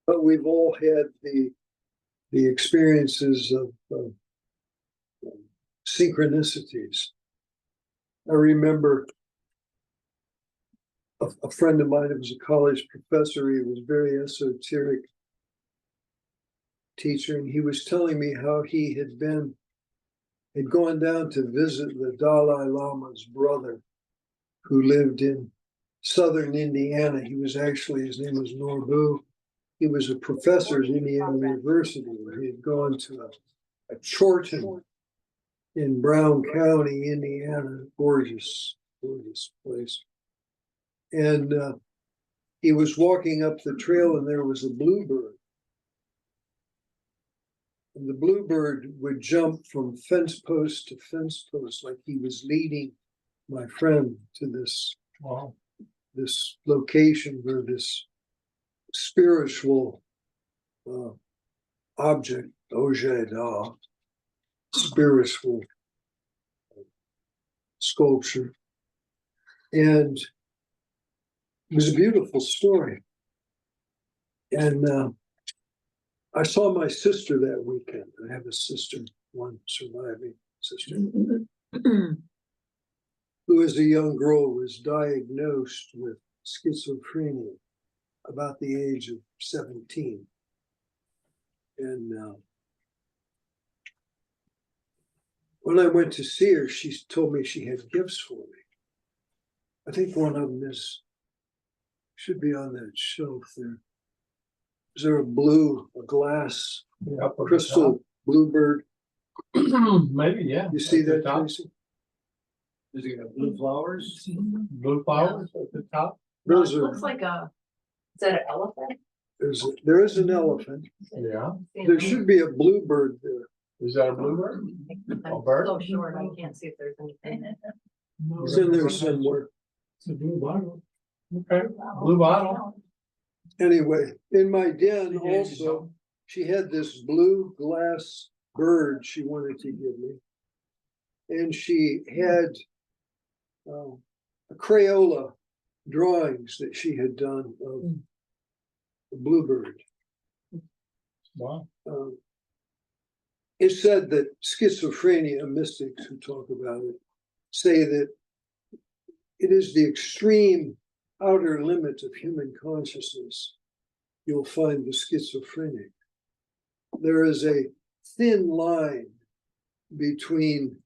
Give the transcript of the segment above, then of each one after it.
But we've all had the experiences of synchronicities. I remember a friend of mine who was a college professor. He was very esoteric teacher, and he was telling me how he had gone down to visit the Dalai Lama's brother, who lived in southern Indiana. His name was Norbu. He was a professor at Indiana University. He had gone to a Chorton in Brown County, Indiana, gorgeous place. And he was walking up the trail, and there was a bluebird. And the bluebird would jump from fence post to fence post, like he was leading my friend to this location where this spiritual object, Ojeda, spiritual sculpture. And it was a beautiful story. And I saw my sister that weekend. I have a sister, one surviving sister, who as a young girl was diagnosed with schizophrenia about the age of 17. And when I went to see her, she told me she had gifts for me. I think one of them should be on that shelf there. Is there a glass, crystal bluebird? Maybe, yeah. You see that, Tracy? Does it have blue flowers? Blue flowers at the top? Those It are, looks like is that an elephant? there is an elephant. Yeah. There should be a bluebird there. Is that a bluebird? I'm A bird? so short, I can't see if there's anything in it. It's in there somewhere. It's a blue bottle. Okay, blue bottle. Anyway, in my den also, she had this blue glass bird she wanted to give me. And she had a Crayola drawings that she had done of the bluebird. Wow. It's said that schizophrenia mystics who talk about it say that it is the extreme outer limit of human consciousness. You'll find the schizophrenic. There is a thin line between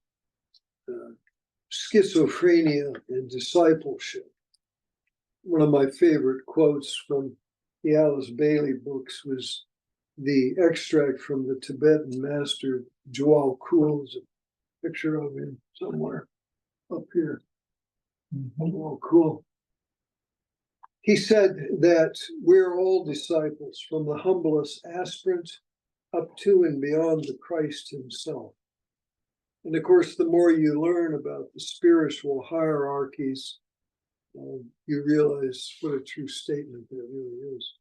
schizophrenia and discipleship. One of my favorite quotes from the Alice Bailey books was the extract from the Tibetan master Djwhal Khul. There's a picture of him somewhere up here. Djwhal Khul. He said that we're all disciples, from the humblest aspirant up to and beyond the Christ himself. And of course, the more you learn about the spiritual hierarchies, you realize what a true statement that really is.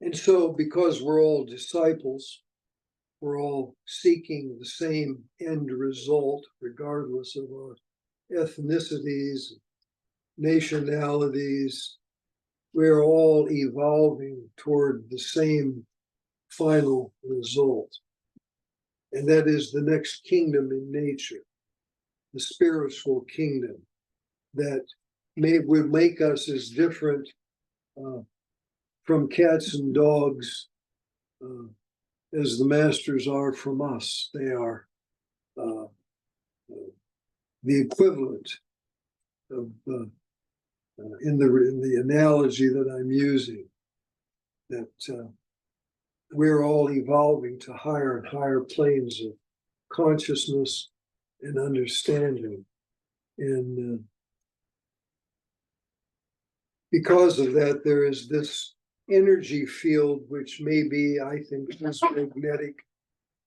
And so, because we're all disciples, we're all seeking the same end result, regardless of our ethnicities, nationalities. We're all evolving toward the same final result. And that is the next kingdom in nature, the spiritual kingdom that will make us as different from cats and dogs as the masters are from us. They are the equivalent of, in the analogy that I'm using, that we're all evolving to higher and higher planes of consciousness and understanding. And because of that, there is this energy field, which may be, I think, is magnetic,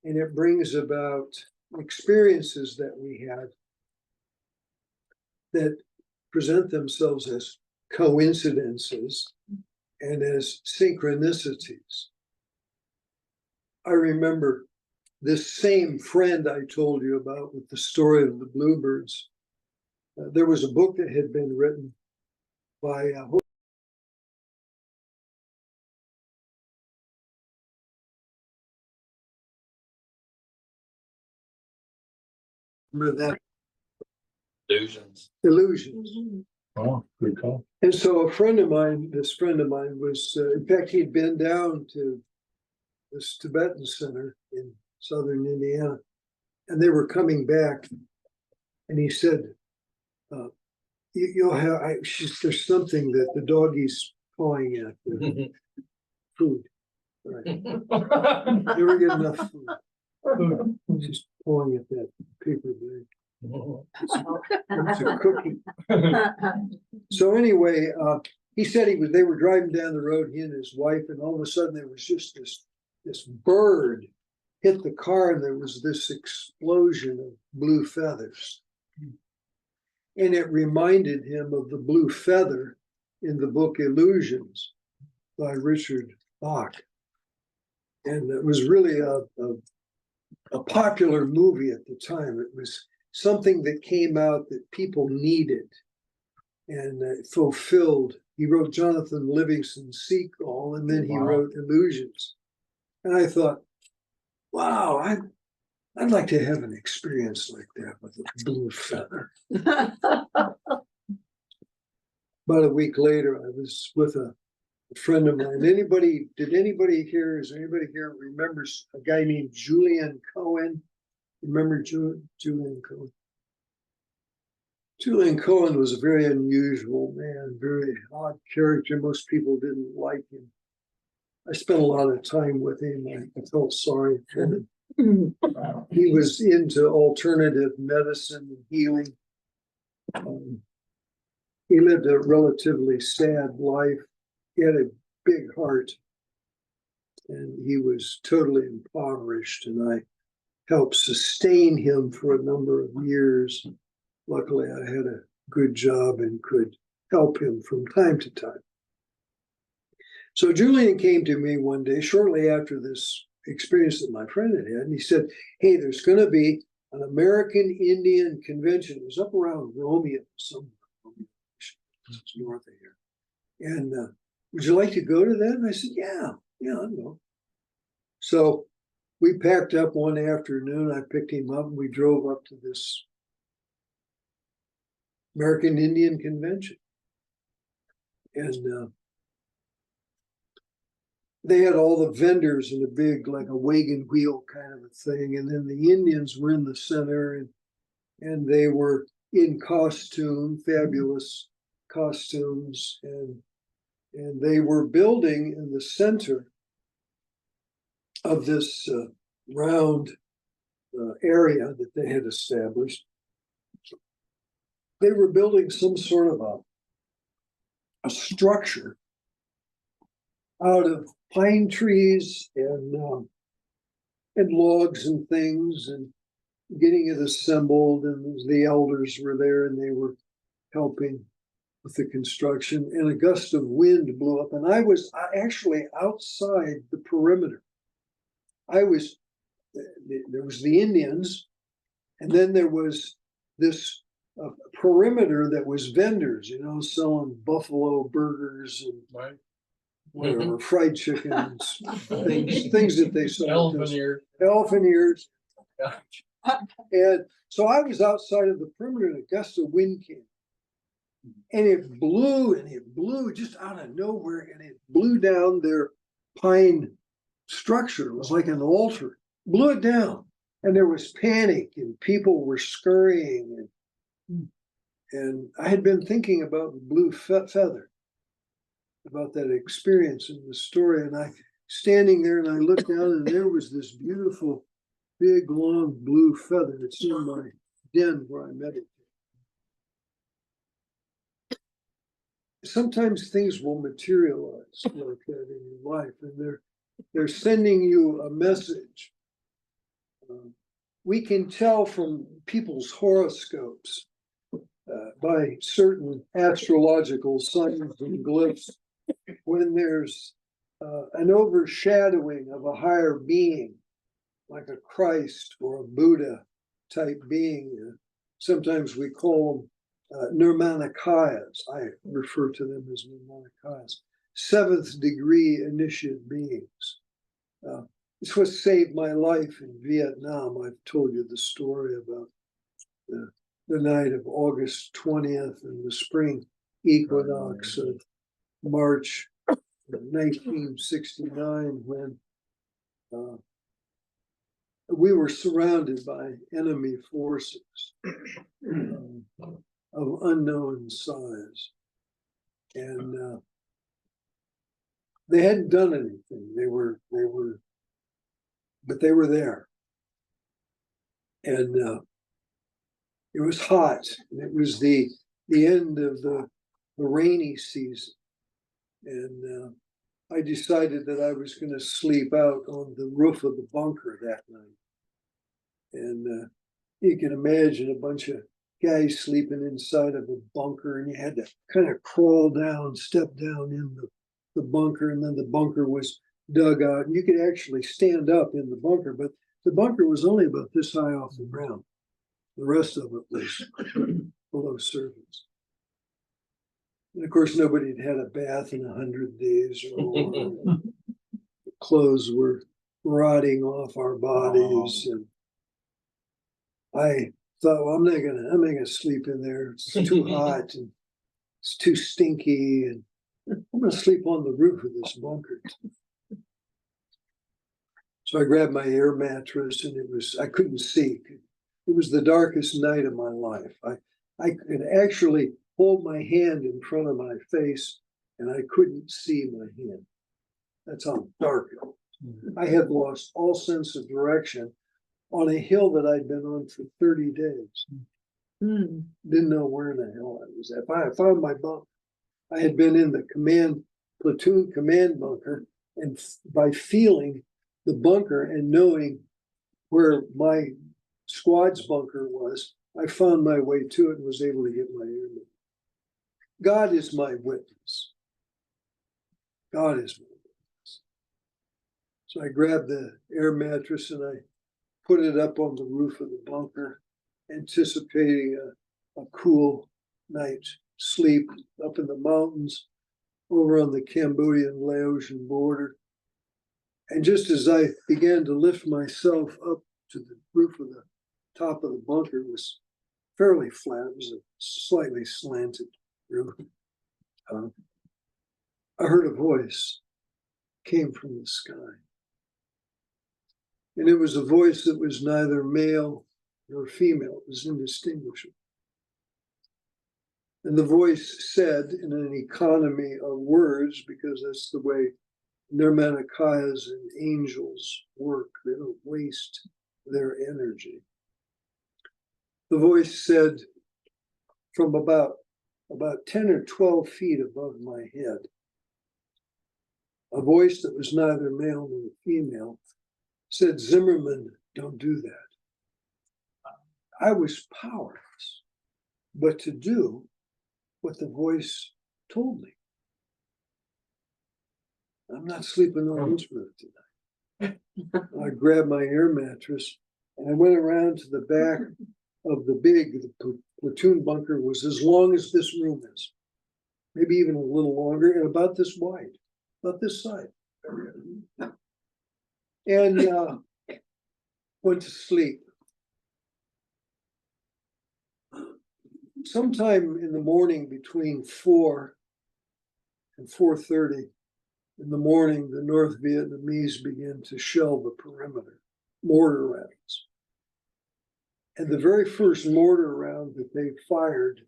and it brings about experiences that we have that present themselves as coincidences and as synchronicities. I remember this same friend I told you about with the story of the bluebirds. There was a book that had been written by Remember that? Illusions. Illusions. Oh, good call. And so a friend of mine, this friend of mine was, in fact, he'd been down to this Tibetan center in southern Indiana, and they were coming back, and he said, "You'll have, there's something that the doggy's pawing at, the food. Right. Never get enough food. She's pawing at that paper bag. It's a cookie." So anyway, he said they were driving down the road, he and his wife, and all of a sudden there was just this bird hit the car, and there was this explosion of blue feathers. And it reminded him of the blue feather in the book Illusions by Richard Bach. And it was really a popular movie at the time. It was something that came out that people needed and fulfilled. He wrote Jonathan Livingston's Seagull, and then he wrote Illusions. And I thought, wow, I'd like to have an experience like that with a blue feather. About a week later, I was with a friend of mine. Is there anybody here remembers a guy named Julian Cohen? Remember Julian Cohen? Julian Cohen was a very unusual man, very odd character. Most people didn't like him. I spent a lot of time with him. I felt sorry for him. He was into alternative medicine and healing. He lived a relatively sad life. He had a big heart, and he was totally impoverished, and I helped sustain him for a number of years. Luckily, I had a good job and could help him from time to time. So Julian came to me one day shortly after this experience that my friend had, and he said, "Hey, there's going to be an American Indian convention." It was up around Romeo, somewhere. It's north of here. And would you like to go to that? And I said, yeah, I'll go. So we packed up one afternoon. I picked him up, and we drove up to this American Indian convention. And they had all the vendors in a big, like a wagon wheel kind of a thing. And then the Indians were in the center, and they were in costume, fabulous costumes. And they were building in the center of this round area that they had established. They were building some sort of a structure out of pine trees and logs and things, and getting it assembled. And the elders were there, and they were helping with the construction. And a gust of wind blew up, and I was actually outside the perimeter. There was the Indians, and then there was this perimeter that was vendors, selling buffalo burgers and whatever, fried chickens, things that they sold. Elephant ears. And so I was outside of the perimeter, and a gust of wind came. And it blew just out of nowhere, and it blew down their pine structure. It was like an altar. Blew it down, and there was panic, and people were scurrying. And I had been thinking about the blue feather, about that experience in the story. And I standing there, and I looked down, and there was this beautiful, big, long blue feather. It's in my den where I meditate. Sometimes things will materialize like that in your life, and they're sending you a message. We can tell from people's horoscopes by certain astrological signs and glyphs when there's an overshadowing of a higher being, like a Christ or a Buddha type being. Sometimes we call them Nirmanakayas. I refer to them as Nirmanakayas, 7th degree initiate beings. It's what saved my life in Vietnam. I've told you the story about the night of August 20th and the spring equinox of March 1969, when we were surrounded by enemy forces of unknown size. And they hadn't done anything. But they were there. And it was hot. And it was the end of the rainy season. And I decided that I was going to sleep out on the roof of the bunker that night. And you can imagine a bunch of guys sleeping inside of a bunker, and you had to kind of crawl down, step down in the bunker, and then the bunker was dug out. And you could actually stand up in the bunker, but the bunker was only about this high off the ground. The rest of it was below surface. And of course, nobody had had a bath in 100 days or more. The clothes were rotting off our bodies, and I thought, well, I'm not gonna sleep in there. It's too hot and it's too stinky, and I'm gonna sleep on the roof of this bunker. So I grabbed my air mattress, and I couldn't see. It was the darkest night of my life. I could actually hold my hand in front of my face, and I couldn't see my hand. That's how dark it was. I had lost all sense of direction on a hill that I'd been on for 30 days. Didn't know where in the hell I was at. I found my bunk. I had been in the platoon command bunker, and by feeling the bunker and knowing where my squad's bunker was, I found my way to it and was able to get my airman. God is my witness. God is my witness. So I grabbed the air mattress and I put it up on the roof of the bunker, anticipating a cool night's sleep up in the mountains over on the Cambodian-Laotian border. And just as I began to lift myself up to the roof of the top of the bunker, it was fairly flat. It was a slightly slanted roof. I heard a voice came from the sky. And it was a voice that was neither male nor female. It was indistinguishable. And the voice said, in an economy of words, because that's the way Nirmanakayas and angels work, they don't waste their energy. The voice said, from about 10 or 12 feet above my head, a voice that was neither male nor female said, "Zimmerman, don't do that." I was powerless, but to do what the voice told me. I'm not sleeping on this roof tonight. I grabbed my air mattress and I went around to the back of the platoon bunker was as long as this room is, maybe even a little longer, and about this wide, about this side. And went to sleep. Sometime in the morning between 4 and 4:30 in the morning, the North Vietnamese began to shell the perimeter, mortar rounds. And the very first mortar round that they fired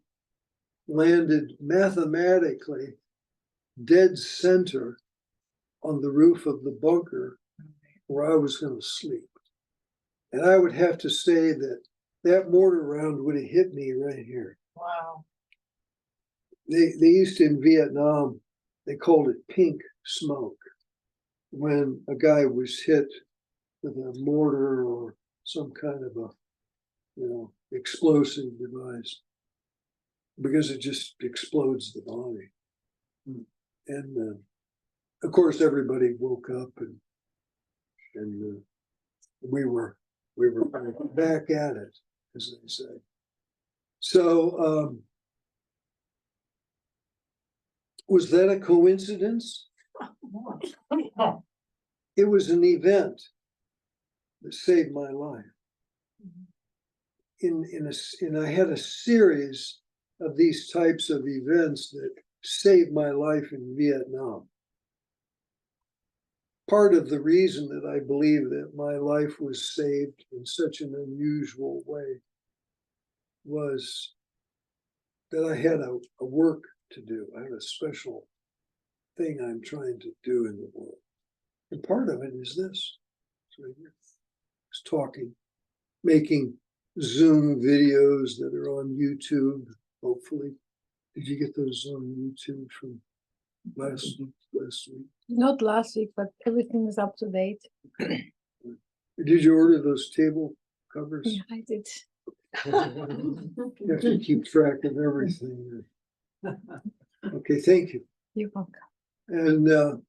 landed mathematically dead center on the roof of the bunker where I was going to sleep. And I would have to say that mortar round would have hit me right here. Wow. They used to, in Vietnam, they called it pink smoke when a guy was hit with a mortar or some kind of explosive device, because it just explodes the body. And of course, everybody woke up and we were back at it, as they say. So was that a coincidence? It was an event that saved my life. I had a series of these types of events that saved my life in Vietnam. Part of the reason that I believe that my life was saved in such an unusual way was that I had a work to do. I had a special thing I'm trying to do in the world. And part of it is this. It's right here. It's talking, making Zoom videos that are on YouTube, hopefully. Did you get those on YouTube from last week? Not last week, but everything is up to date. Did you order those table covers? Yeah, I did. You have to keep track of everything. Okay, thank you. You're welcome. And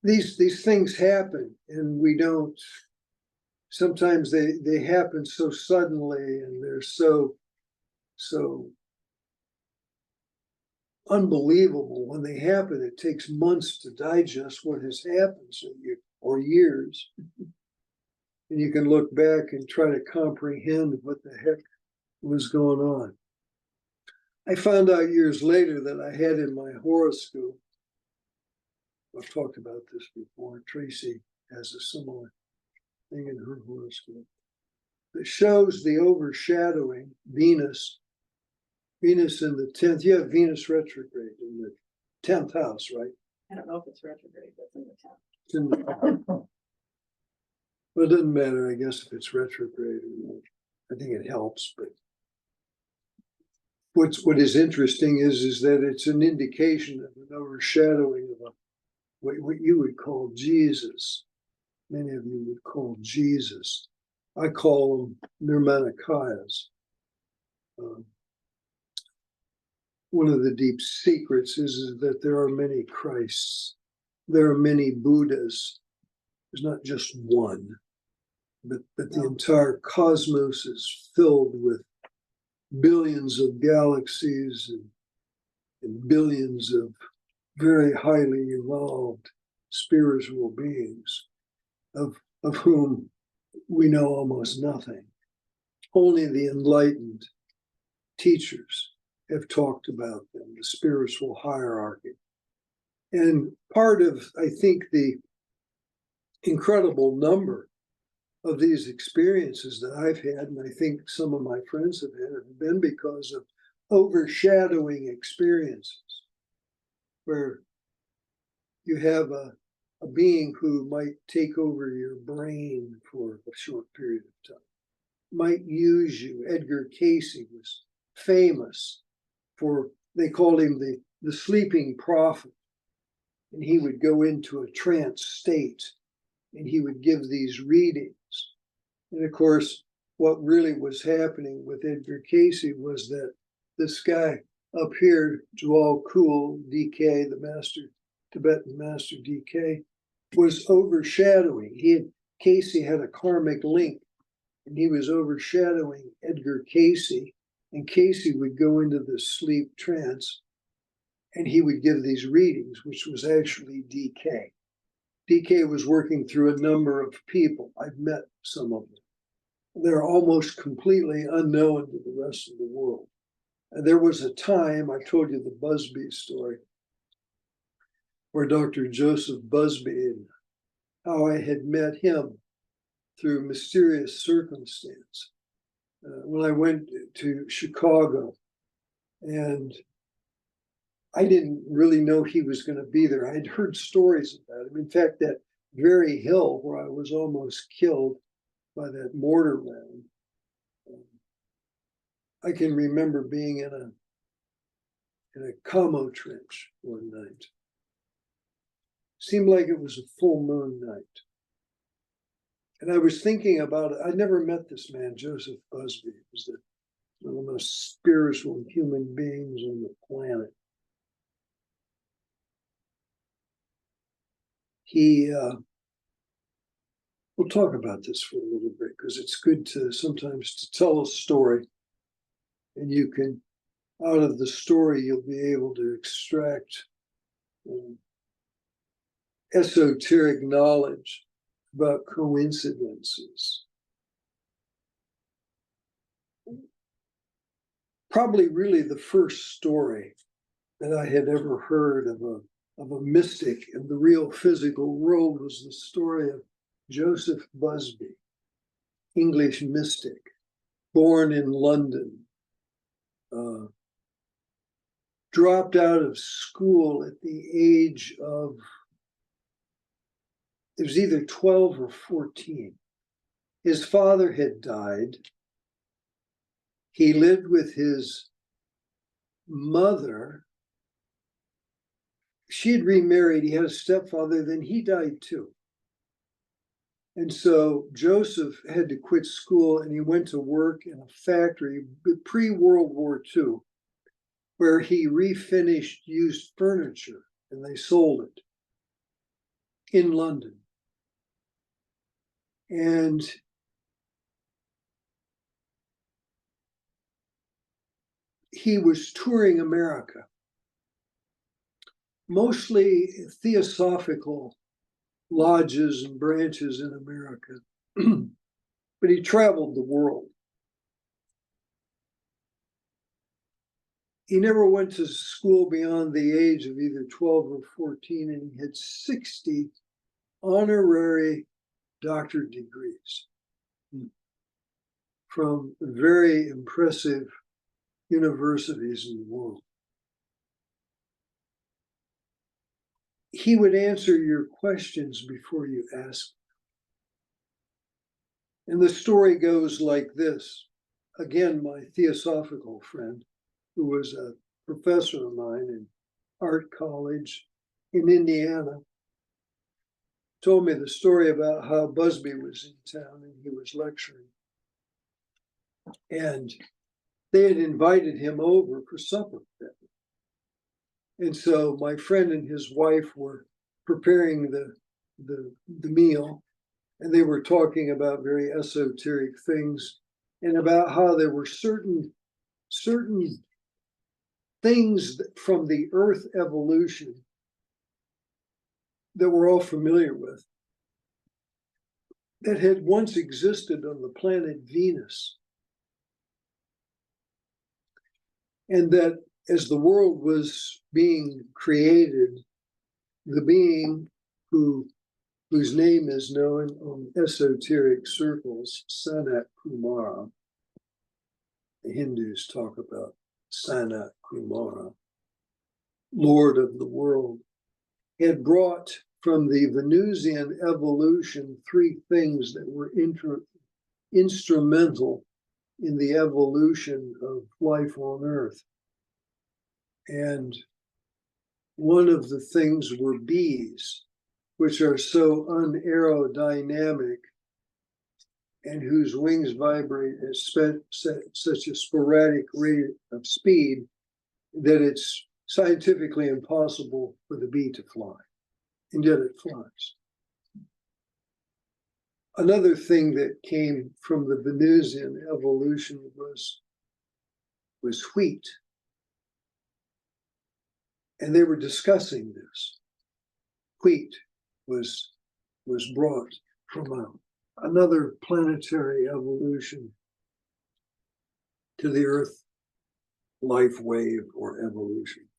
these things happen, and we don't. Sometimes they happen so suddenly, and they're so unbelievable. When they happen, it takes months to digest what has happened, or years. And you can look back and try to comprehend what the heck was going on. I found out years later that I had in my horoscope, I've talked about this before, Tracy has a similar thing in her horoscope, that shows the overshadowing Venus in the 10th. You have Venus retrograde in the 10th house, right? I don't know if it's retrograde, but it's in the town. It's in the, well, it doesn't matter, I guess, if it's retrograde or not. I think it helps, but what is interesting is that it's an indication of an overshadowing of what you would call Jesus. Many of you would call Jesus. I call them Nirmanakayas. One of the deep secrets is that there are many Christs. There are many Buddhas. There's not just one, but the entire cosmos is filled with billions of galaxies and billions of very highly evolved spiritual beings, of whom we know almost nothing. Only the enlightened teachers have talked about them, the spiritual hierarchy. And part of, I think, the incredible number of these experiences that I've had, and I think some of my friends have had, have been because of overshadowing experiences, where you have a being who might take over your brain for a short period of time, might use you. Edgar Cayce was famous for, they called him the sleeping prophet, and he would go into a trance state and he would give these readings. And of course, what really was happening with Edgar Cayce was that this guy up here, Djwhal Khul, DK, the master, Tibetan master DK, was overshadowing. Cayce had a karmic link, and he was overshadowing Edgar Cayce, and Cayce would go into this sleep trance, and he would give these readings, which was actually DK. DK was working through a number of people. I've met some of them. They're almost completely unknown to the rest of the world. And there was a time, I told you the Busby story, where Dr. Joseph Busby, and how I had met him through mysterious circumstance. When I went to Chicago, and I didn't really know he was going to be there. I'd heard stories about him. In fact, that very hill where I was almost killed by that mortar round, I can remember being in a commo trench one night. Seemed like it was a full moon night. And I was thinking about it. I never met this man, Joseph Busby. He was one of the most spiritual human beings on the planet. We'll talk about this for a little bit, because it's good to sometimes to tell a story, and you can, out of the story, you'll be able to extract esoteric knowledge about coincidences. Probably really the first story that I had ever heard of a mystic in the real physical world was the story of Joseph Busby, English mystic, born in London, dropped out of school at the age of, it was either 12 or 14. His father had died. He lived with his mother. She had remarried. He had a stepfather, then he died too. And so Joseph had to quit school and he went to work in a factory pre-World War II, where he refinished used furniture and they sold it in London. And he was touring America, mostly theosophical lodges and branches in America, but he traveled the world. He never went to school beyond the age of either 12 or 14, and he had 60 honorary doctorate degrees from very impressive universities in the world. He would answer your questions before you ask them. And the story goes like this. Again, my theosophical friend, who was a professor of mine in art college in Indiana, told me the story about how Busby was in town and he was lecturing. And they had invited him over for supper. And so my friend and his wife were preparing the meal, and they were talking about very esoteric things and about how there were certain things from the Earth evolution that we're all familiar with that had once existed on the planet Venus. And that as the world was being created, the being whose name is known in esoteric circles, Sanat Kumara, the Hindus talk about Sanat Kumara, Lord of the world, had brought from the Venusian evolution 3 things that were instrumental in the evolution of life on Earth. And one of the things were bees, which are so unaerodynamic and whose wings vibrate at such a sporadic rate of speed that it's scientifically impossible for the bee to fly, and yet it flies. Another thing that came from the Venusian evolution was wheat. And they were discussing this. Wheat was brought from another planetary evolution to the Earth life wave or evolution.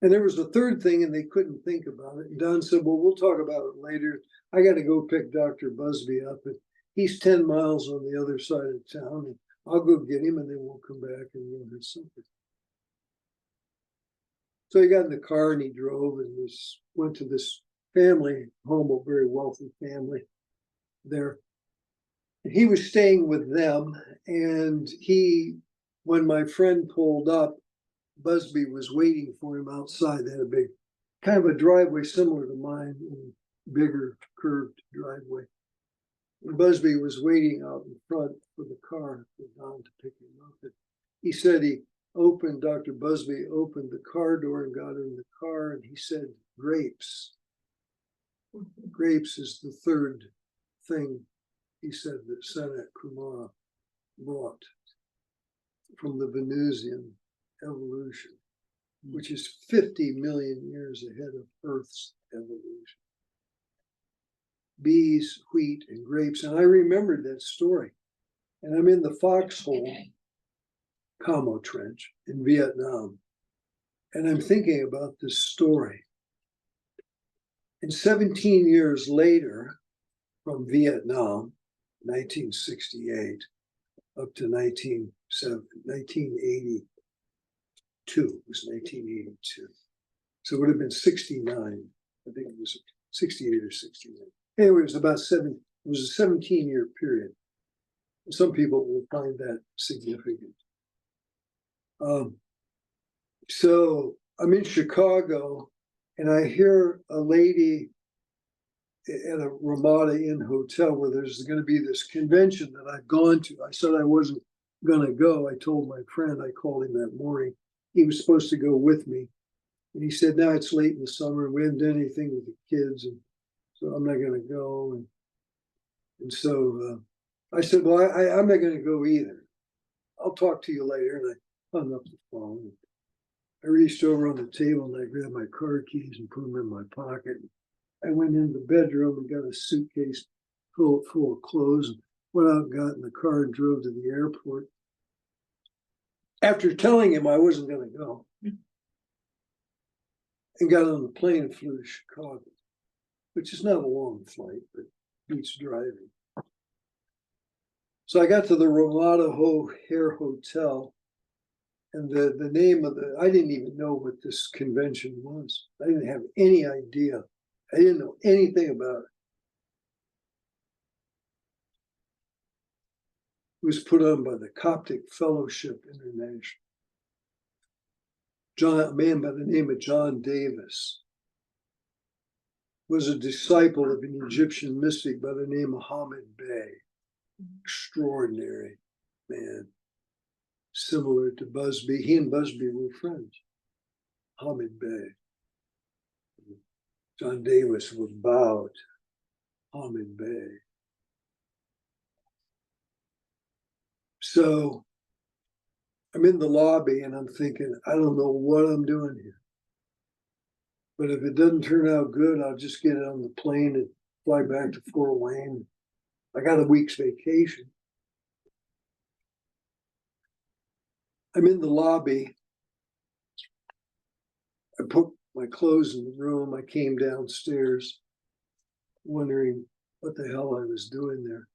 And there was a third thing, and they couldn't think about it. And Don said, well, we'll talk about it later. I got to go pick Dr. Busby up. And he's 10 miles on the other side of town. And I'll go get him, and then we'll come back and we'll have something. So he got in the car and he drove and went to this family home, a very wealthy family there. And he was staying with them. And when my friend pulled up, Busby was waiting for him outside. They had a big, kind of a driveway similar to mine, a bigger curved driveway. And Busby was waiting out in front for the car for Don to pick him up. And he said Dr. Busby opened the car door and got in the car, and he said, grapes. Grapes is the third thing, he said, that Sanat Kumara brought from the Venusian evolution, which is 50 million years ahead of Earth's evolution. bees, wheat, and grapes. And I remembered that story. And I'm in the foxhole Camo Trench in Vietnam. And I'm thinking about this story. And 17 years later, from Vietnam, 1968, up to 1982, it was 1982. So it would have been 69. I think it was 68 or 69. Anyway, it was about it was a 17-year period. Some people will find that significant. So I'm in Chicago and I hear a lady at a Ramada Inn hotel where there's going to be this convention that I've gone to. I said I wasn't going to go. I told my friend, I called him that morning. He was supposed to go with me. And he said, now it's late in the summer and we haven't done anything with the kids. And so I'm not going to go. And so I said, well, I'm not going to go either. I'll talk to you later. And I hung up the phone. I reached over on the table and I grabbed my car keys and put them in my pocket. I went into the bedroom and got a suitcase full of clothes and went out and got in the car and drove to the airport. After telling him I wasn't going to go, and got on the plane and flew to Chicago, which is not a long flight, but beats driving. So I got to the Ramada O'Hare Hotel, and the name of I didn't even know what this convention was. I didn't have any idea. I didn't know anything about it. It was put on by the Coptic Fellowship International. A man by the name of John Davis was a disciple of an Egyptian mystic by the name of Hamid Bey. Extraordinary man, similar to Busby. He and Busby were friends. Hamid Bey. John Davis was bowed. Hamid Bey. So I'm in the lobby and I'm thinking, I don't know what I'm doing here. But if it doesn't turn out good, I'll just get on the plane and fly back to Fort Wayne. I got a week's vacation. I'm in the lobby. I put my clothes in the room. I came downstairs wondering what the hell I was doing there.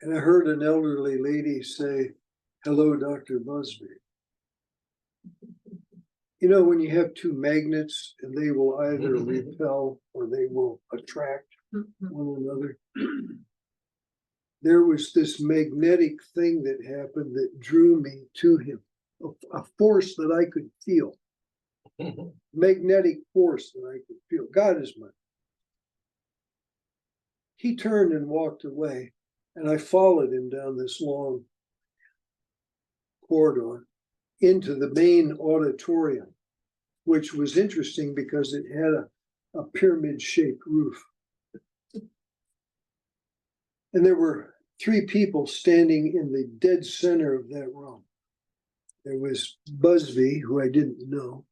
And I heard an elderly lady say, hello, Dr. Busby. You know, when you have two magnets and they will either repel or they will attract one another, there was this magnetic thing that happened that drew me to him, a force that I could feel, magnetic force that I could feel. God is mine. He turned and walked away, and I followed him down this long corridor into the main auditorium, which was interesting because it had a pyramid-shaped roof. And there were three people standing in the dead center of that room. There was Busby, who I didn't know,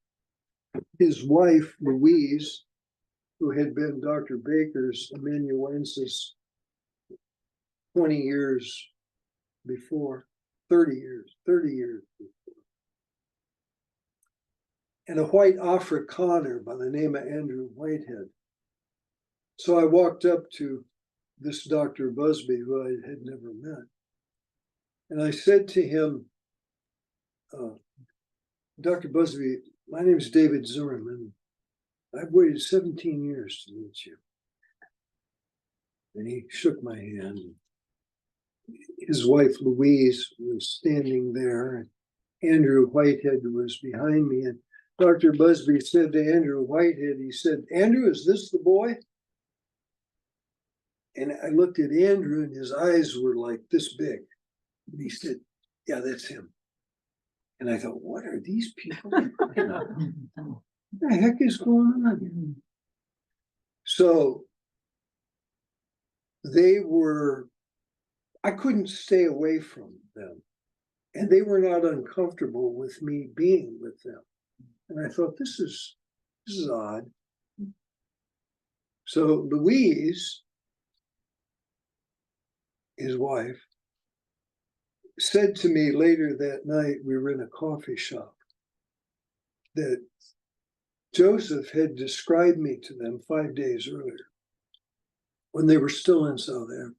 his wife, Louise, who had been Dr. Baker's amanuensis 20 years before, 30 years before. And a white Afrikaner by the name of Andrew Whitehead. So I walked up to this Dr. Busby, who I had never met. And I said to him, Dr. Busby, my name is David Zimmerman. I've waited 17 years to meet you. And he shook my hand. His wife, Louise, was standing there. And Andrew Whitehead was behind me. And Dr. Busby said to Andrew Whitehead, he said, Andrew, is this the boy? And I looked at Andrew and his eyes were like this big. And he said, yeah, that's him. And I thought, what are these people? What the heck is going on here? So I couldn't stay away from them. And they were not uncomfortable with me being with them. And I thought, this is odd. So Louise his wife, said to me later that night, we were in a coffee shop, that Joseph had described me to them 5 days earlier when they were still in South Africa,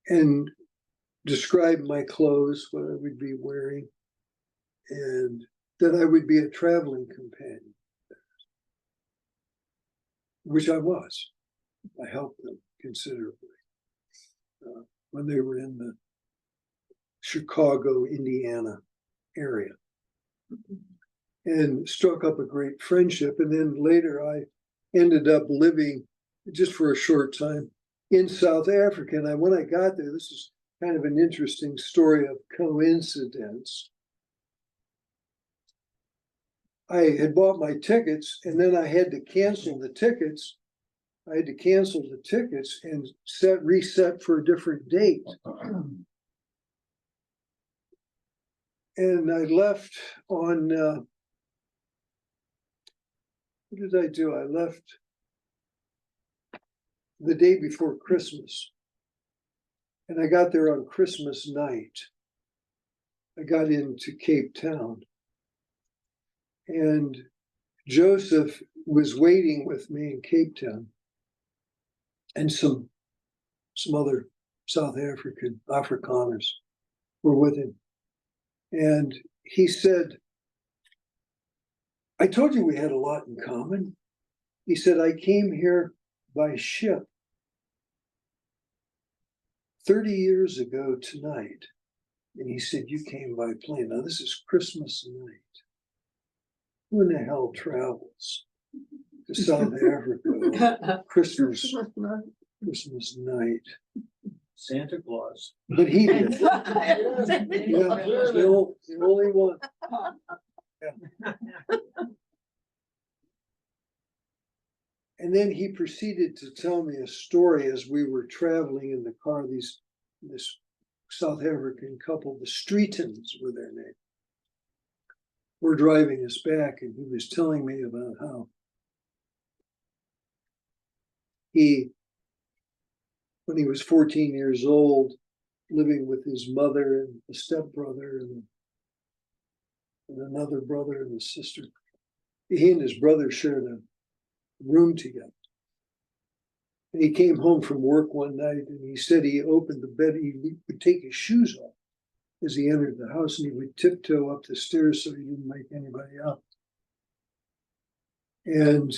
and described my clothes, what I would be wearing, and that I would be a traveling companion, which I was. I helped them considerably when they were in the Chicago, Indiana area, and struck up a great friendship. And then later I ended up living just for a short time in South Africa. And when I got there, this is kind of an interesting story of coincidence. I had bought my tickets, and then I had to cancel the tickets. I had to cancel the tickets and reset for a different date. And I left on, what did I do? I left the day before Christmas. And I got there on Christmas night. I got into Cape Town. And Joseph was waiting with me in Cape Town. And some other South Afrikaners were with him. And he said, I told you we had a lot in common. He said, I came here by ship 30 years ago tonight. And he said, you came by plane. Now this is Christmas night. Who in the hell travels to South Africa Christmas night? Santa Claus. But he did. Yeah, the only one. Yeah. And then he proceeded to tell me a story as we were traveling in the car. This South African couple, the Streetons were their name, were driving us back, and he was telling me about how when he was 14 years old, living with his mother and a stepbrother and another brother and a sister, he and his brother shared a room together. And he came home from work one night, and he said he opened the bed, he would take his shoes off as he entered the house, and he would tiptoe up the stairs so he didn't wake anybody up. And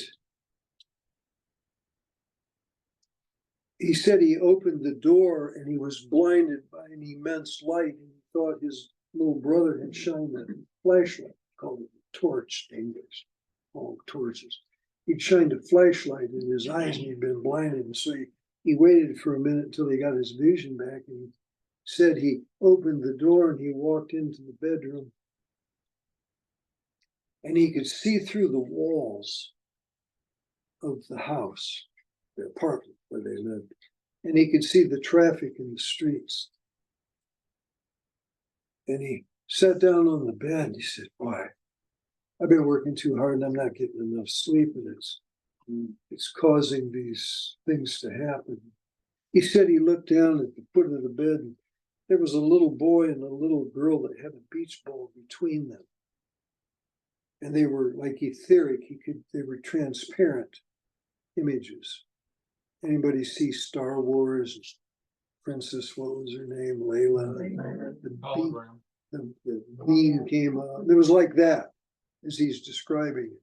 he said he opened the door and he was blinded by an immense light, and he thought his little brother had shined a flashlight, called it a torch in English, all torches. He'd shined a flashlight in his eyes and he'd been blinded. And so he waited for a minute until he got his vision back, and he said he opened the door and he walked into the bedroom, and he could see through the walls of the house, the apartment where they lived, and he could see the traffic in the streets. And he sat down on the bed and he said, "Why? I've been working too hard and I'm not getting enough sleep, and it's causing these things to happen." He said he looked down at the foot of the bed, and there was a little boy and a little girl that had a beach ball between them. And they were like etheric, they were transparent images. Anybody see Star Wars? Princess, what was her name? Layla. The beam came out. It was like that, as he's describing it.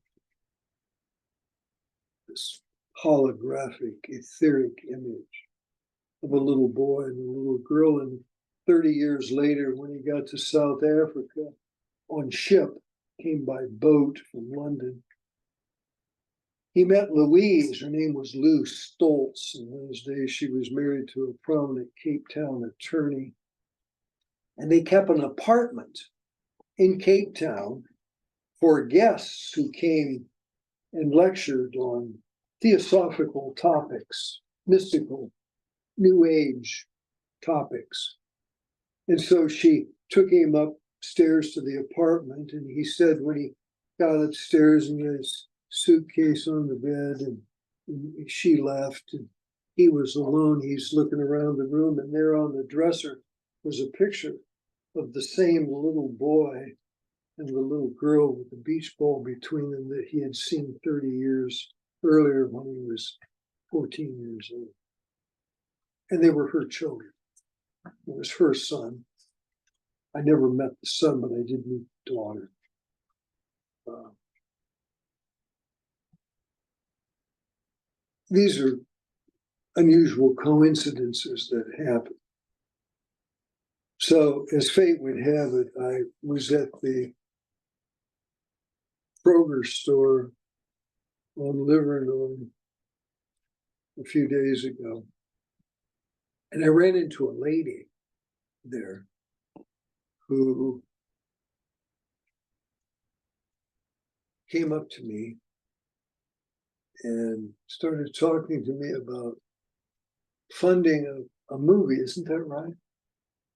This holographic, etheric image of a little boy and a little girl. And 30 years later, when he got to South Africa on ship, came by boat from London, he met Louise. Her name was Lou Stoltz. In those days, she was married to a prominent Cape Town attorney. And they kept an apartment in Cape Town for guests who came and lectured on theosophical topics, mystical, New Age topics. And so she took him upstairs to the apartment, and he said when he got upstairs and his suitcase on the bed, and she left, and he was alone. He's looking around the room, and there on the dresser was a picture of the same little boy and the little girl with the beach ball between them that he had seen 30 years earlier when he was 14 years old. And they were her children. It was her son. I never met the son, but I did meet the daughter. These are unusual coincidences that happen. So, as fate would have it, I was at the Kroger store on Livernois a few days ago, and I ran into a lady there who came up to me and started talking to me about funding a movie. Isn't that right?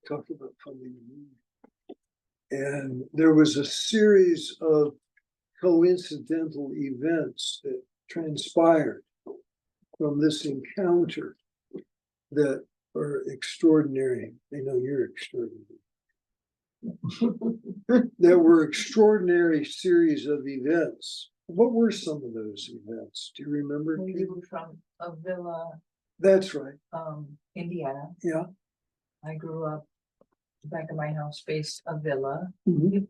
Talked about funding a movie. And there was a series of coincidental events that transpired from this encounter that are extraordinary. I know you're extraordinary. There were extraordinary series of events. What were some of those events? Do you remember? We were from Avila, That's right. Indiana. Yeah. I grew up back of my house faced Avila. Mhm.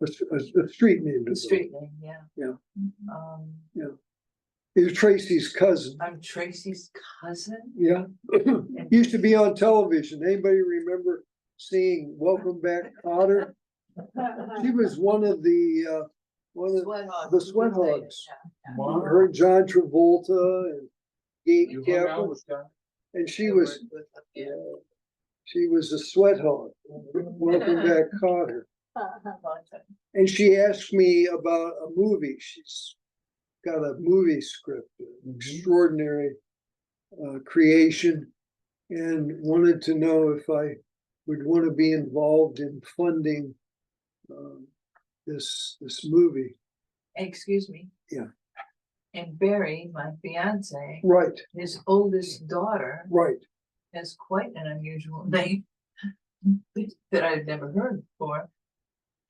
A street name. The street name, yeah. Yeah. Um, You're Tracy's cousin. I'm Tracy's cousin. Yeah. Used to be on television. Anybody remember seeing Welcome Back, Kotter? She was one of the Sweat Hogs. the Sweat Hogs. Wow. Her, John Travolta, and Gabe You hung out Kaplan, with John? and she was a sweat hog. Welcome Back, Kotter. And she asked me about a movie. She's got a movie script, an extraordinary creation, and wanted to know if I would want to be involved in funding this movie. Excuse me. Yeah. And Barry, my fiance, Right, his oldest daughter, right. has quite an unusual name that I've never heard before.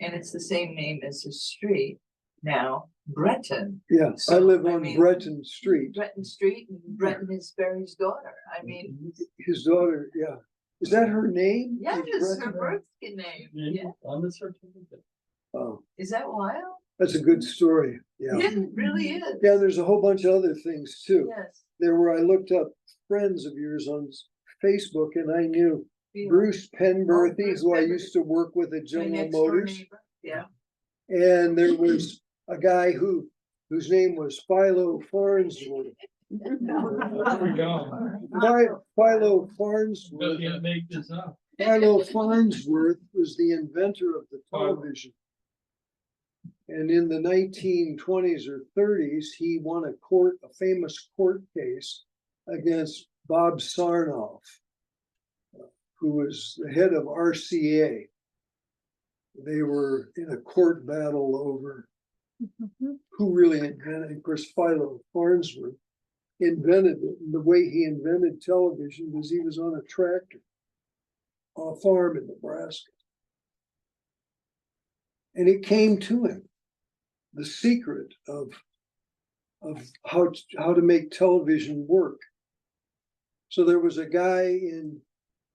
And it's the same name as his street now, Breton. Yeah, I So, live I on mean, Breton Street. Breton Street, and Breton is Barry's daughter. I mean, His daughter, yeah. Is that her name? yes, Is her Breton? birth name. Yeah. On the certificate. Oh, Is that wild? that's a good story. Yeah. Yeah, it really is. Yeah, there's a whole bunch of other things too. Yes. There were, I looked up friends of yours on Facebook, and I knew Bruce Penberthy, Bruce who I Penberthy. used to work with at My General next door Motors. neighbor. Yeah. And there was a guy whose name was Philo Farnsworth. Philo Farnsworth. You can't make this up. Philo Farnsworth was the inventor of the television. And in the 1920s or 30s, he won a famous court case against Bob Sarnoff, who was the head of RCA. They were in a court battle over who really invented. Of course, Philo Farnsworth invented it. And the way he invented television was he was on a tractor on a farm in Nebraska. And it came to him, the secret of how to make television work. So there was a guy in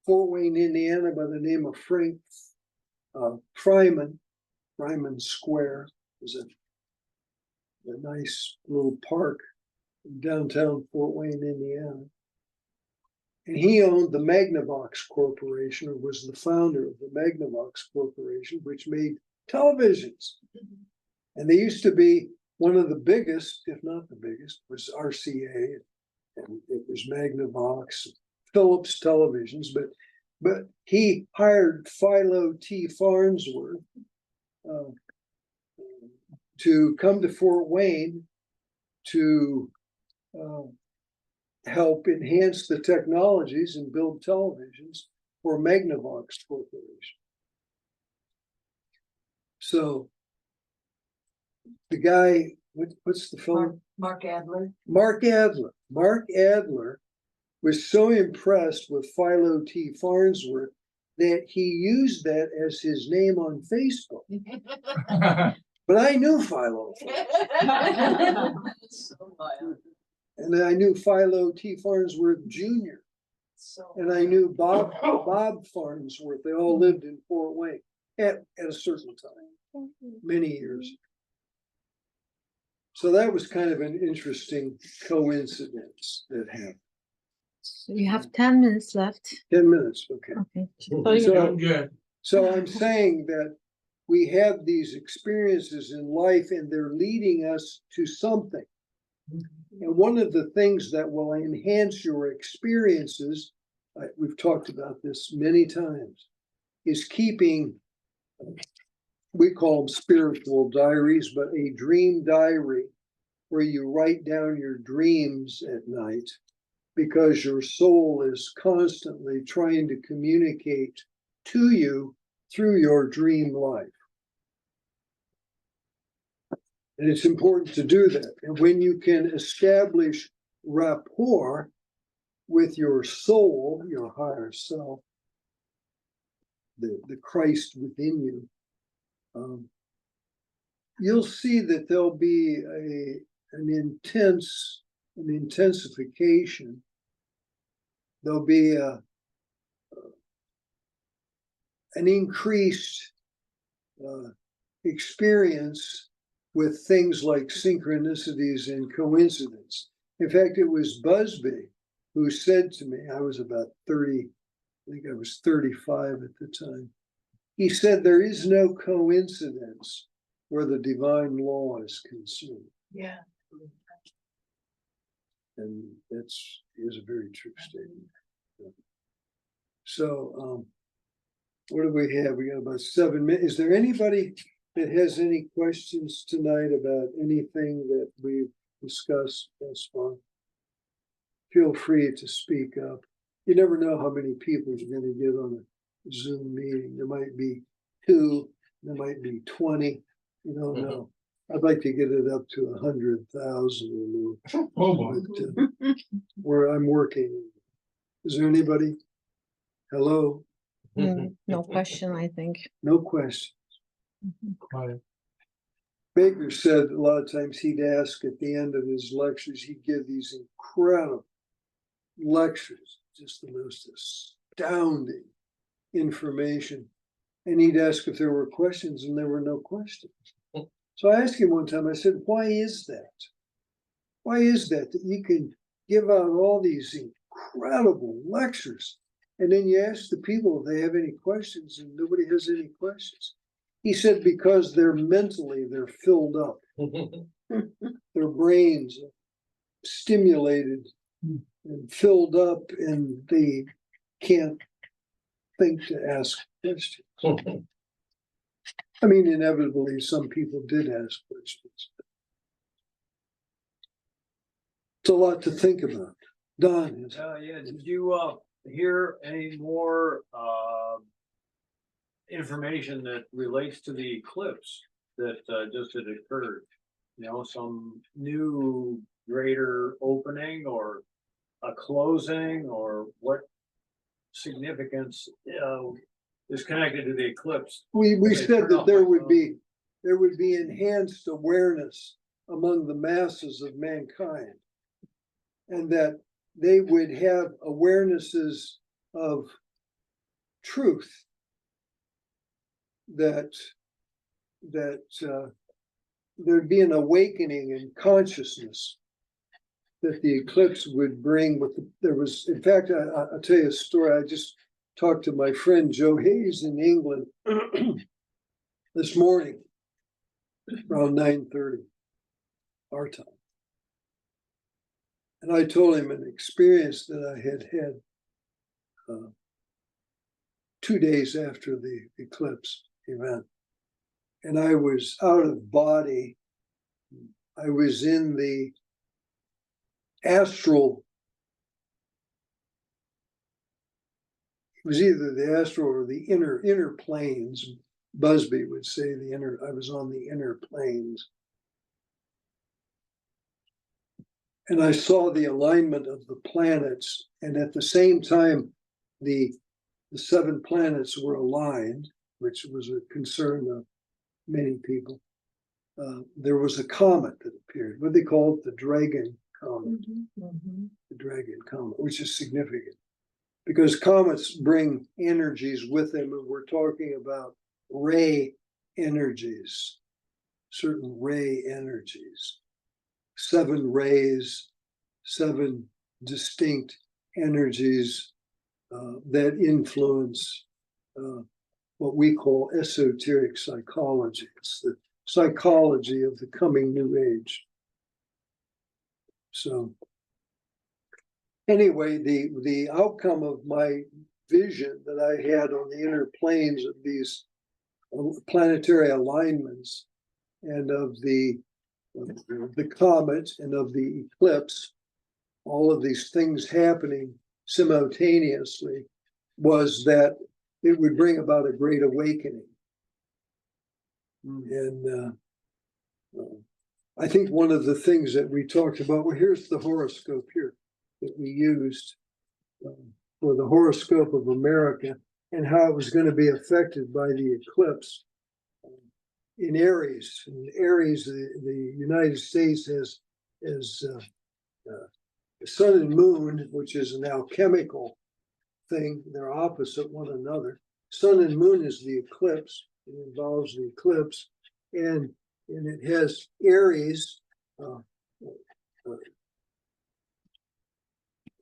Fort Wayne, Indiana, by the name of Frank Fryman. Fryman Square was a nice little park in downtown Fort Wayne, Indiana. And he owned the Magnavox Corporation, or was the founder of the Magnavox Corporation, which made televisions. And they used to be one of the biggest, if not the biggest, was RCA, and it was Magnavox, Philips televisions, but he hired Philo T. Farnsworth to come to Fort Wayne to help enhance the technologies and build televisions for Magnavox Corporation. So the guy, what's the fellow? Mark Adler. Mark Adler. Mark Adler was so impressed with Philo T. Farnsworth that he used that as his name on Facebook. But I knew Philo, So violent. and I knew Philo T. Farnsworth Jr., So and I knew Bob Farnsworth. They all lived in Fort Wayne at a certain time, many years. So that was kind of an interesting coincidence that happened. So you have 10 minutes left. 10 minutes, okay. Okay. So, Good. so I'm saying that we have these experiences in life and they're leading us to something. And one of the things that will enhance your experiences, we've talked about this many times, is keeping, we call them spiritual diaries, but a dream diary where you write down your dreams at night, because your soul is constantly trying to communicate to you through your dream life. And it's important to do that. And when you can establish rapport with your soul, your higher self, the Christ within you, you'll see that there'll be an intensification. There'll be an increased experience with things like synchronicities and coincidence. In fact, it was Busby who said to me, I was about 30, I think I was 35 at the time. He said, there is no coincidence where the divine law is concerned. yeah. And is a very true statement. So, what do we have? We got about 7 minutes. Is there anybody that has any questions tonight about anything that we've discussed thus far? Feel free to speak up. You never know how many people you're going to get on a Zoom meeting. There might be 2, there might be 20. You don't know. I'd like to get it up to 100,000 or more. Oh, boy. But, where I'm working. Is there anybody? Hello? No question, I think. No question. Quiet. Baker said a lot of times he'd ask at the end of his lectures, he'd give these incredible lectures, just the most astounding information. And he'd ask if there were questions, and there were no questions. So I asked him one time, I said, why is that? Why is that you can give out all these incredible lectures, and then you ask the people if they have any questions, and nobody has any questions? He said, because they're filled up. Their brains are stimulated and filled up, and they can't think to ask questions. I mean, inevitably, some people did ask questions. It's a lot to think about. Don, Yeah, did you hear any more information that relates to the eclipse that just had occurred? You know, some new greater opening or a closing, or what significance is connected to the eclipse? we Okay, said turn that off there my would phone. be enhanced awareness among the masses of mankind, and that they would have awarenesses of truth, that there'd be an awakening in consciousness that the eclipse would bring. In fact, I'll tell you a story. I just talked to my friend Joe Hayes in England this morning around 9:30 our time. And I told him an experience that I had 2 days after the eclipse event. And I was out of body. I was in the astral. It was either the astral or the inner planes. Busby would say I was on the inner planes. and I saw the alignment of the planets, and at the same time, the 7 planets were aligned, which was a concern of many people. There was a comet that appeared. What they call it, the Dragon Comet. The Dragon Comet, which is significant because comets bring energies with them, and we're talking about ray energies, certain ray energies, 7 rays, 7 distinct energies that influence what we call esoteric psychology. It's the psychology of the coming new age. So anyway, the outcome of my vision that I had on the inner planes of these planetary alignments and of the comet and of the eclipse, all of these things happening simultaneously, was that it would bring about a great awakening. And I think one of the things that we talked about, well, here's the horoscope here that we used for the horoscope of America and how it was going to be affected by the eclipse in Aries. In Aries, the United States has the sun and moon, which is an alchemical thing. They're opposite one another. Sun and moon is the eclipse. It involves the eclipse, and it has Aries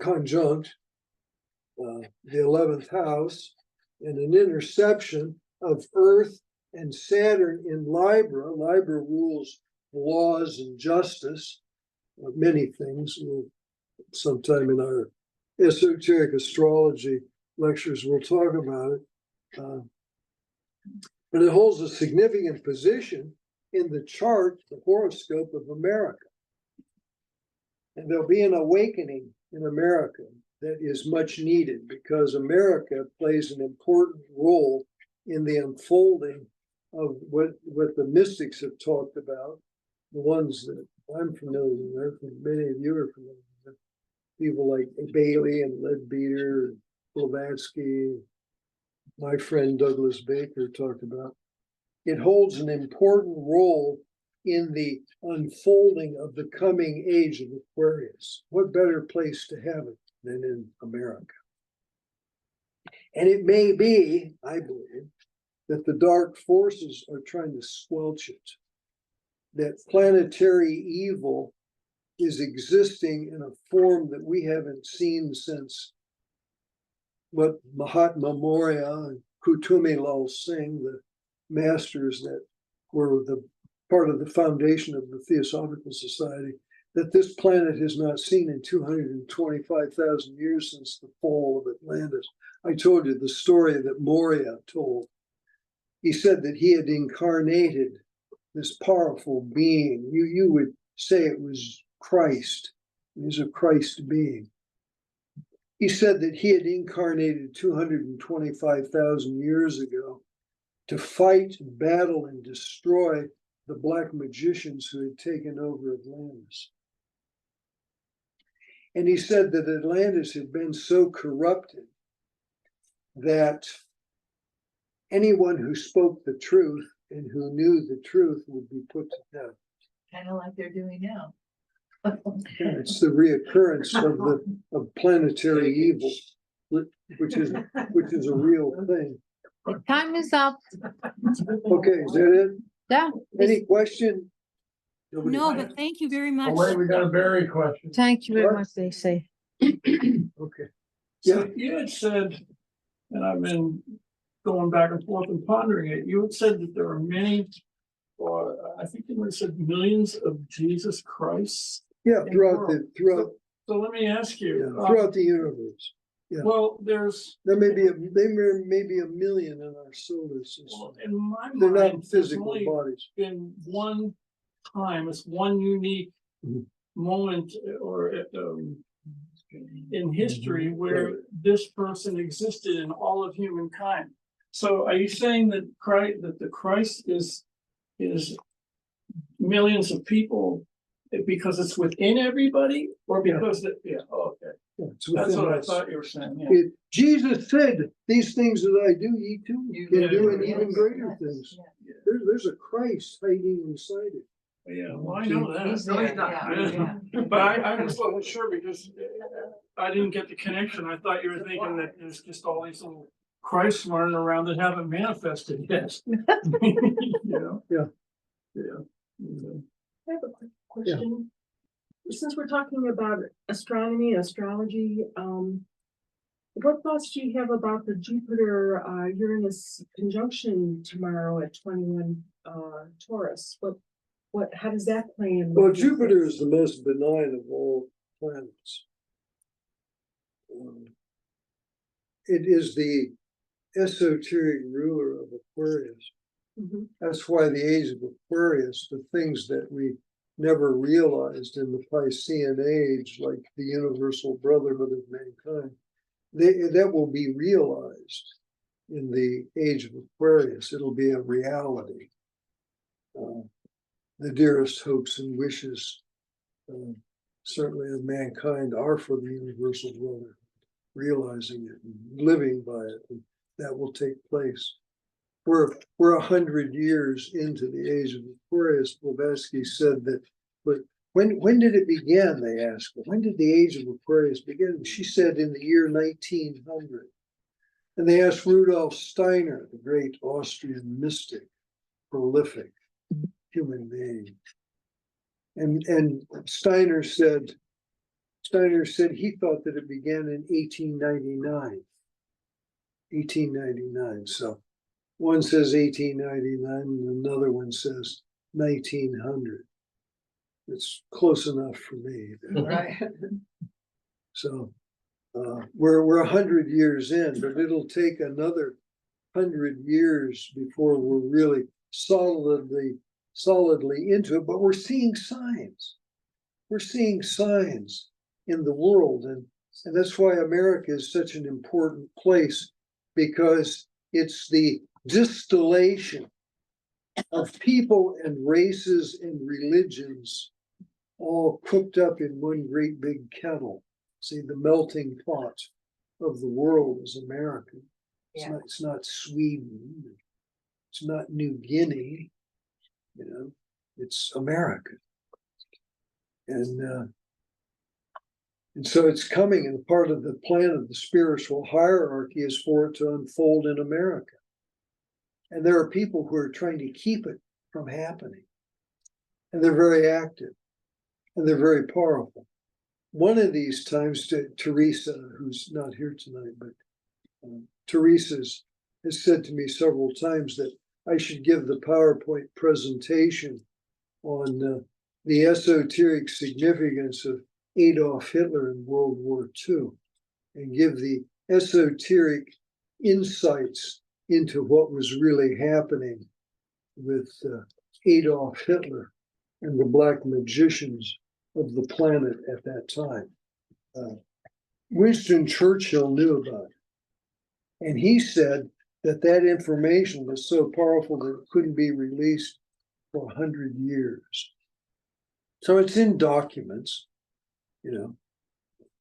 conjunct the 11th house, and an interception of Earth and Saturn in Libra. Libra rules laws and justice, many things. Sometime in our esoteric astrology lectures, we'll talk about it. But it holds a significant position in the chart, the horoscope of America. And there'll be an awakening in America that is much needed because America plays an important role in the unfolding of what the mystics have talked about, the ones that I'm familiar with, and many of you are familiar with, people like Bailey and Leadbeater, Blavatsky, my friend Douglas Baker talked about. It holds an important role in the unfolding of the coming age of Aquarius. What better place to have it than in America? And it may be, I believe, that the dark forces are trying to squelch it, that planetary evil is existing in a form that we haven't seen since what Mahatma Maurya and Kutumi Lal Singh, the masters that were the part of the foundation of the Theosophical Society, that this planet has not seen in 225,000 years since the fall of Atlantis. I told you the story that Maurya told. He said that he had incarnated this powerful being. You would say it was Christ. He's a Christ being. He said that he had incarnated 225,000 years ago to fight, battle, and destroy the black magicians who had taken over Atlantis. And he said that Atlantis had been so corrupted that anyone who spoke the truth and who knew the truth would be put to death. Kind of like they're doing now. It's the reoccurrence of planetary evil, which is a real thing. The time is up. Okay, is that it? Yeah. Any question? Nobody? No, but thank you very Oh, much. wait, we got a Barry question. Thank you very What? much, they say. Okay. Yeah. So you had said, and I've been going back and forth and pondering it, you had said that there are many, or I think you had said millions of Jesus Christ. Yeah, throughout So let me ask you. throughout the universe. Yeah. Well, there's, There may be a million in our solar system. well, in my They're not mind, there's physical only bodies. been one time, it's one unique Mhm. moment or in history where this person existed in all of humankind. So are you saying that the Christ is millions of people Because it's within everybody, or because it, yeah, okay, Yeah, it's that's within what I us. thought you were saying, yeah. Jesus said, "These things that I do, ye too can do, and even Yes, greater yes, things." yeah. There's a Christ hiding inside it. Yeah, well, I know that. He's No, he's there, not. yeah, yeah. But I just wasn't sure because I didn't get the connection. I thought you were thinking that there's just all these little Christs running around that haven't manifested yet. You know? Yeah. Yeah. I have a quick question. Since we're talking about astronomy, astrology, what thoughts do you have about the Jupiter Uranus conjunction tomorrow at 21 Taurus? How does that play in? Well, Jupiter is the most benign of all planets. It is the esoteric ruler of Aquarius. Mhm. That's why the age of Aquarius, the things that we never realized in the Piscean age, like the universal brotherhood of mankind, that will be realized in the age of Aquarius. It'll be a reality. The dearest hopes and wishes, certainly of mankind, are for the universal brotherhood, realizing it and living by it, and that will take place. We're 100 years into the age of Aquarius. Blavatsky said that, but when did it begin? They asked her. When did the age of Aquarius begin? She said in the year 1900. And they asked Rudolf Steiner, the great Austrian mystic, prolific human being. And Steiner said he thought that it began in 1899. 1899. So one says 1899 and another one says 1900. It's close enough for me. Right. So we're 100 years in, but it'll take another 100 years before we're really solidly into it. But we're seeing signs. We're seeing signs in the world, and that's why America is such an important place, because it's the distillation of people and races and religions all cooked up in one great big kettle. See, the melting pot of the world is America. Yeah. It's not Sweden. It's not New Guinea. It's America. And so it's coming, and part of the plan of the spiritual hierarchy is for it to unfold in America. And there are people who are trying to keep it from happening. And they're very active, and they're very powerful. One of these times, Teresa, who's not here tonight, but Teresa has said to me several times that I should give the PowerPoint presentation on the esoteric significance of Adolf Hitler in World War II, and give the esoteric insights into what was really happening with Adolf Hitler and the black magicians of the planet at that time. Winston Churchill knew about it, and he said that information was so powerful that it couldn't be released for 100 years. So it's in documents,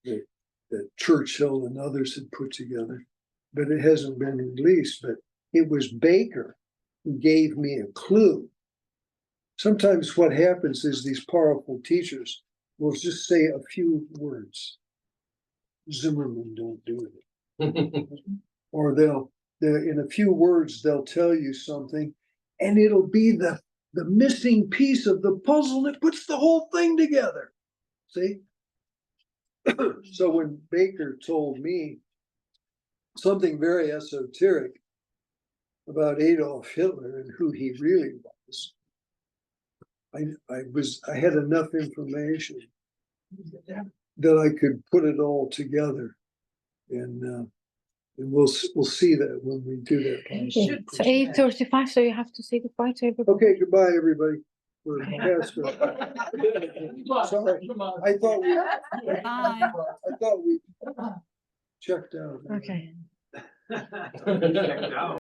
that Churchill and others had put together, but it hasn't been released. But it was Baker who gave me a clue. Sometimes what happens is these powerful teachers will just say a few words. Zimmerman don't do it. Or they'll in a few words, they'll tell you something, and it'll be the missing piece of the puzzle that puts the whole thing together. See? So when Baker told me something very esoteric about Adolf Hitler and who he really was, I had enough information that I could put it all together, and we'll see that when we do that. It's 8:35, so you have to say goodbye to everybody. Okay, goodbye, everybody. We're past it. Sorry, I thought we checked out. Okay. Checked out.